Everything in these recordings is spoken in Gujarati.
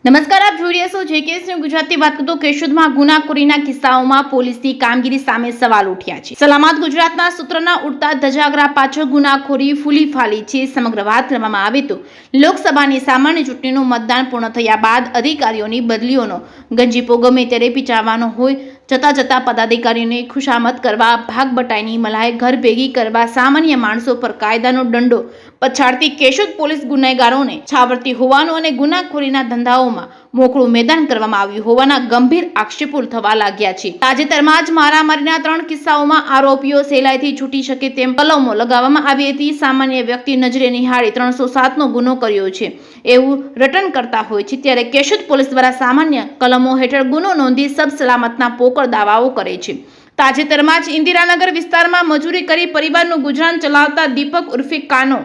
નમસ્કાર, આપ જોઈ રહ્યા છો જેકેએસ ન્યૂઝ ગુજરાતી. વાત કરતો કેશોદમાં ગુનાખોરીના કિસ્સાઓમાં પોલીસની કામગીરી સામે સવાલ ઉઠ્યા છે. સલામત ગુજરાતના સૂત્રના ઉડતા ધજાગરા પાછળ ગુનાખોરી ફૂલી ફાલી છે. સમગ્ર વાત કરવામાં આવે તો લોકસભાની સામાન્ય ચૂંટણીનું મતદાન પૂર્ણ થયા બાદ અધિકારીઓની બદલીઓનો ગંજીપો ગમે ત્યારે પીચાવવાનો હોય જતા પદાધિકારીઓને ખુશામત કરવા, ભાગ બટાઈની મલાઈ ઘર ભેગી કરવા, સામાન્ય માણસો પર કાયદાનો દંડો પછાડતી કેશોદ પોલીસ ગુનેગારોને છાવરતી હોવાનું અને ગુનાખોરીના ધંધાઓમાં મોકળું મેદાન કરવામાં આવ્યું હોવાના ગંભીર આક્ષેપો થવા લાગ્યા છે. તાજેતરમાં જ મારામારીના 3 કિસ્સાઓમાં આરોપીઓ સહેલાઈથી છૂટી શકે તેમ કલમો લગાવવામાં આવી હતી. સામાન્ય વ્યક્તિ નજરે નિહાળી 307નો ગુનો કર્યો છે એવું રટન કરતા હોય છે, ત્યારે કેશોદ પોલીસ દ્વારા સામાન્ય કલમો હેઠળ ગુનો નોંધી સબ સલામતના પોકળ દાવાઓ કરે છે. તાજેતરમાં જ ઇન્દિરાનગર વિસ્તારમાં મજૂરી કરી પરિવારનું ગુજરાન ચલાવતા દીપક ઉર્ફે કાનો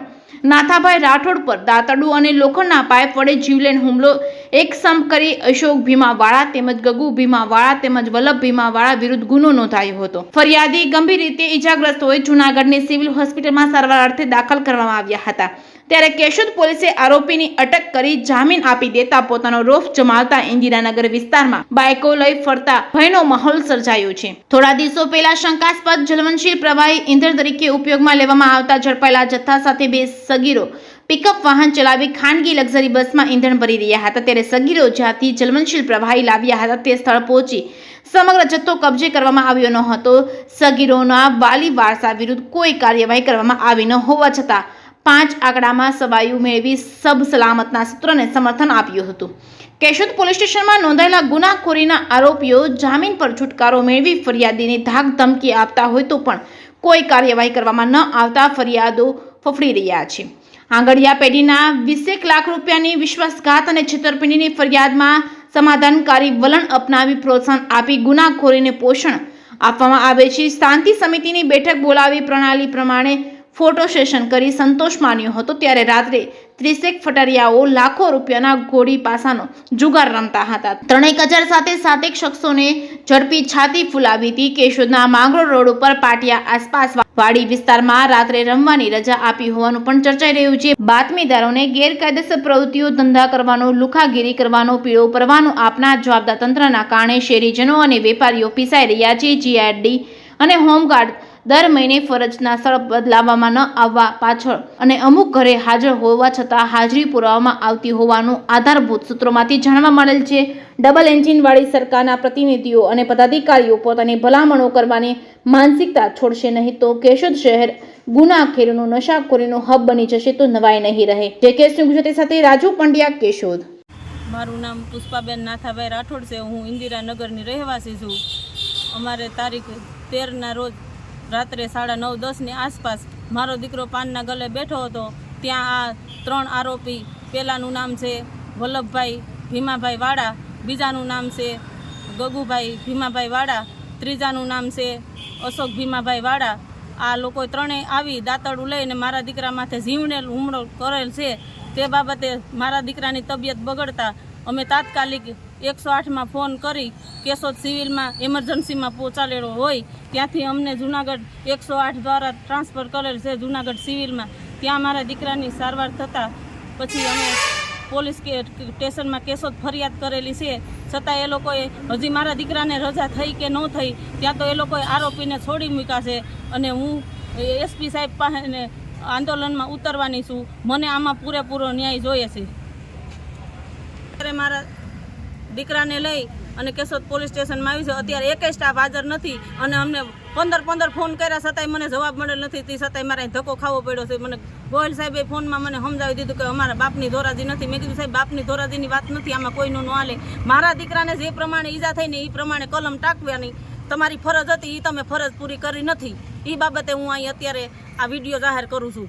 નાથાભાઈ રાઠોડ પર દાતરડું અને લોખંડના પાઇપ વડે જીવલેણ હુમલો એકસમ કરી અશોક ભીમાવાળા તેમજ ગગુ ભીમાવાળા તેમજ વલ્લભ ભીમાવાળા વિરુદ્ધ ગુનો નોંધાયો હતો. ફરિયાદી ગંભીર રીતે ઈજાગ્રસ્ત હોય જૂનાગઢની સિવિલ હોસ્પિટલમાં સારવાર અર્થે દાખલ કરવામાં આવ્યા હતા. ત્યારે કેશોદ પોલીસે આરોપીની અટક કરી જામીન આપી દેતા પોતાનો રોફ જમાવતા ઇન્દિરાનગર વિસ્તારમાં બાઇકો લઈ ફરતા ભયનો માહોલ સર્જાયો છે. થોડા દિવસો પહેલા શંકાસ્પદ જ્વલનશીલ પ્રવાહી ઈંધણ તરીકે ઉપયોગમાં લેવામાં આવતા ઝડપાયેલા જથ્થા સાથે 2 સગીરો પિકઅપ વાહન ચલાવી ખાનગી લક્ઝરી બસમાં ઈંધણ ભરી રહ્યા હતા. ત્યારે સગીરો જ્યાંથી જ્વલનશીલ પ્રવાહી લાવ્યા હતા તે સ્થળ પહોંચી સમગ્ર જથ્થો કબજે કરવામાં આવ્યો ન હતો. સગીરોના વાલી વારસા વિરુદ્ધ કોઈ કાર્યવાહી કરવામાં આવી ન હોવા છતાં 5 આંકડામાં સવાયું મેળવી સબ સલામતના સૂત્રને સમર્થન આપ્યું હતું. કેશોદ પોલીસ સ્ટેશનમાં નોંધાયેલા ગુનાખોરીના આરોપીઓ જામીન પર છુટકારો મેળવી ફરિયાદીને ધાક ધમકી આપતા હોય તો પણ કોઈ કાર્યવાહી કરવામાં ન આવતા ફરિયાદો ફફડી રહ્યા છે. આંગડિયા પેઢીના 20 લાખ રૂપિયાની વિશ્વાસઘાત અને છેતરપિંડીની ફરિયાદમાં સમાધાનકારી વલણ અપનાવી પ્રોત્સાહન આપી ગુનાખોરીને પોષણ આપવામાં આવે છે. શાંતિ સમિતિની બેઠક બોલાવી પ્રણાલી પ્રમાણે ફોટો સેશન કરી સંતોષ માન્યો હતો. ત્યારે રાત્રે 30 ફટારિયાઓ લાખો રૂપિયાના ઘોડી પાસાનો જુગાર રમતા હતા. 3000 સાથે 7 શખ્સોને ઝડપી છાતી ફૂલાવી હતી. કેશોદના માંગરોળ રોડ ઉપર પાટિયા આસપાસ વાડી વિસ્તારમાં રાત્રે રમવાની રજા આપી હોવાનું પણ ચર્ચાઈ રહ્યું છે. બાતમીદારોને ગેરકાયદેસર પ્રવૃત્તિઓ ધંધા કરવાનો, લુખાગીરી કરવાનો પીળો પરવાનો આપનાર જવાબદાર તંત્રના કારણે શહેરીજનો અને વેપારીઓ પીસાઈ રહ્યા છે. જીઆરડી અને હોમગાર્ડ દર મહિને ફરજના સ્થળ બદલાવવામાં ન આવવા પાછળ અને અમુક ઘરે હાજર હોવા છતાં હાજરી પુરાવવામાં આવતી હોવાનું આધારભૂત સૂત્રોમાંથી જાણવા મળેલ છે. ડબલ એન્જિનવાળી સરકારના પ્રતિનિધિઓ અને પદાધિકારીઓ પોતાની ભલામણો કરવાની માનસિકતા છોડશે નહીં તો કેશોદ શહેર ગુનાખોરીનું નશાખોરીનું હબ બની જશે તો નવાઈ નહીં રહે. જેકેએસ ન્યૂઝ ગુજરાતી સાથે રાજુ પંડ્યા, કેશોદ. મારું નામ પુષ્પાબેન નાથાભાઈ રાઠોડ છે. હું ઇન્દિરાનગરની રહેવાસી છું. અમારે તારીખ 13ના રોજ રાત્રે 9:30-10ની આસપાસ મારો દીકરો પાનના ગલે બેઠો હતો. ત્યાં આ 3 આરોપી, પહેલાંનું નામ છે વલ્લભભાઈ ભીમાભાઈ વાડા, બીજાનું નામ છે ગગુભાઈ ભીમાભાઈ વાડા, ત્રીજાનું નામ છે અશોક ભીમાભાઈ વાડા. આ લોકો 3 આવી દાતરડું લઈને મારા દીકરા માથે જીવલેણ હુમલો કરેલ છે. તે બાબતે મારા દીકરાની તબિયત બગડતા અમે તાત્કાલિક 108માં ફોન કરી કેશોદ સિવિલમાં એમરજન્સીમાં પહોંચાડેલો હોય ત્યાંથી અમને જૂનાગઢ 108 દ્વારા ટ્રાન્સફર કરેલ છે જૂનાગઢ સિવિલમાં. ત્યાં મારા દીકરાની સારવાર થતાં પછી અમે પોલીસ સ્ટેશનમાં કેશોદ ફરિયાદ કરેલી છે. છતાં એ લોકોએ હજી મારા દીકરાને રજા થઈ કે ન થઈ ત્યાં તો એ લોકોએ આરોપીને છોડી મૂક્યા છે. અને હું એસપી સાહેબ પાસે આંદોલનમાં ઉતરવાની છું. મને આમાં પૂરેપૂરો ન્યાય જોઈએ છે. અત્યારે મારા દીકરાને લઈ અને કેશોદ પોલીસ સ્ટેશનમાં આવી છે. અત્યારે એકેય સ્ટાફ હાજર નથી અને અમને 15 ફોન કર્યા છતાંય મને જવાબ મળેલ નથી. તે છતાંય મારે ધક્કો ખાવો પડ્યો છે. મને ગોયલ સાહેબે ફોનમાં મને સમજાવી દીધું કે અમારા બાપની ધોરાજી નથી. મેં કીધું સાહેબ બાપની ધોરાજીની વાત નથી, આમાં કોઈનું ન હાલે. મારા દીકરાને જે પ્રમાણે ઈજા થઈને એ પ્રમાણે કલમ ટાંકવાની તમારી ફરજ હતી, એ તમે ફરજ પૂરી કરી નથી. એ બાબતે હું અહીં અત્યારે આ વિડીયો જાહેર કરું છું.